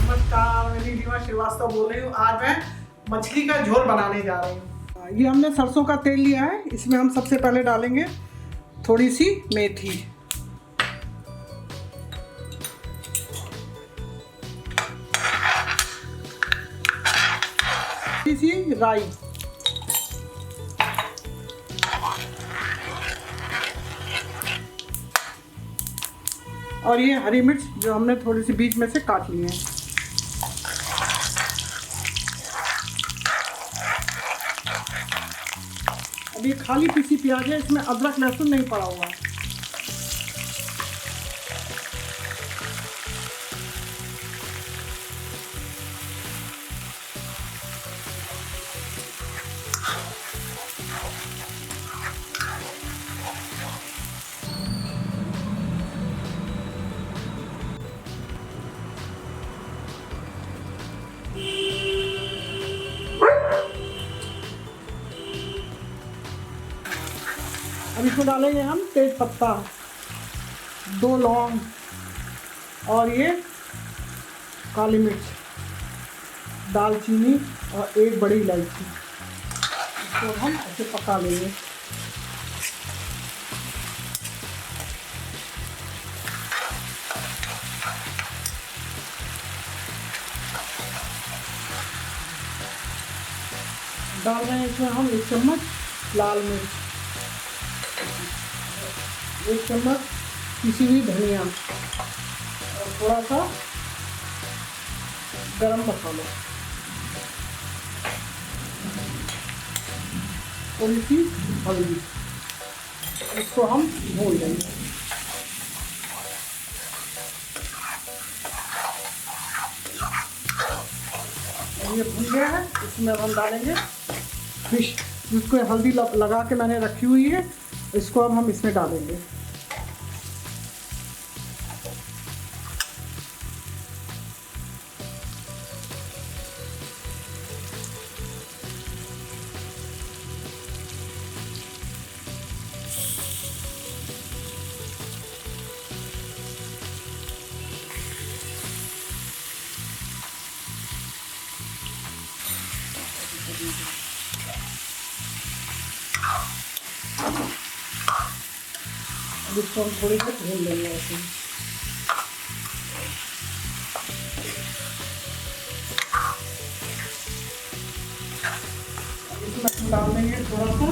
नमस्कार, मैं नीलिमा श्रीवास्तव बोल रही हूँ। आज मैं मछली का झोल बनाने जा रही हूँ। ये हमने सरसों का तेल लिया है, इसमें हम सबसे पहले डालेंगे थोड़ी सी मेथी, थोड़ी सी राई, और ये हरी मिर्च जो हमने थोड़ी सी बीच में से काट ली है। अब ये खाली पीसी प्याज है, इसमें अदरक लहसुन नहीं पड़ा हुआ है। अब इसमें डालेंगे हम तेज पत्ता, 2 लौंग और ये काली मिर्च, दालचीनी और 1 बड़ी इलायची। इसको हम ऐसे पका लेंगे। डाल रहे हैं इसमें हम 1 चम्मच लाल मिर्च, 1 चम्मच पिसी हुई धनिया और थोड़ा सा गरम मसाला, थोड़ी सी हल्दी। इसको हम भून लेंगे। ये भून गया है, इसमें हम डालेंगे फिश, जिसको हल्दी लगा के मैंने रखी हुई है। इसको अब हम इसमें डालेंगे। इसको हम थोड़ी देर भून लेंगे ऐसे। इसमें हम डाल देंगे थोड़ा सा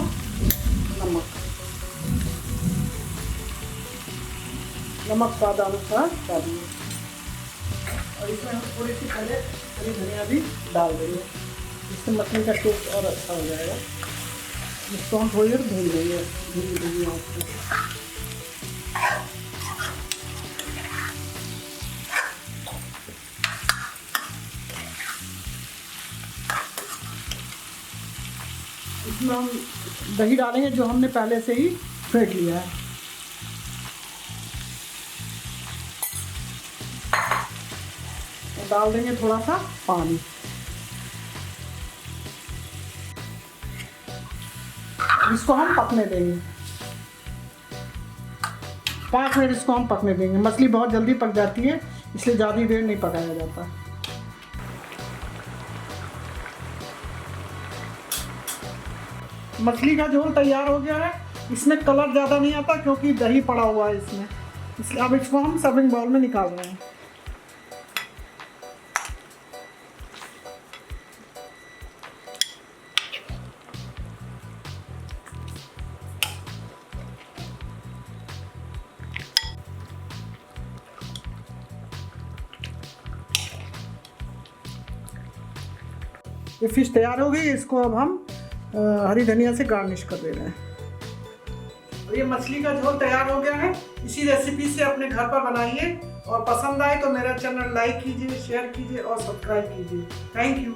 नमक स्वाद अनुसार डालेंगे, और इसमें हम थोड़ी सी पहले हरी धनिया भी डाल देंगे, इससे मछली का टेस्ट और अच्छा हो जाएगा। इसको हम थोड़ी देर भून लेंगे धीरे आंच पे। इसमें हम दही डालेंगे जो हमने पहले से ही फेंट लिया है। तो डाल देंगे थोड़ा सा पानी। इसको हम पकने देंगे 5 मिनट। इसको हम पकने देंगे। मछली बहुत जल्दी पक जाती है, इसलिए ज़्यादा देर नहीं पकाया जाता। मछली का झोल तैयार हो गया है। इसमें कलर ज़्यादा नहीं आता क्योंकि दही पड़ा हुआ है इसमें, इसलिए अब इसको हम सर्विंग बाउल में निकाल रहे हैं। ये फिश तैयार हो गई। इसको अब हम हरी धनिया से गार्निश कर दे रहे हैं। और ये मछली का झोल तैयार हो गया है। इसी रेसिपी से अपने घर पर बनाइए, और पसंद आए तो मेरा चैनल लाइक कीजिए, शेयर कीजिए और सब्सक्राइब कीजिए। Thank you.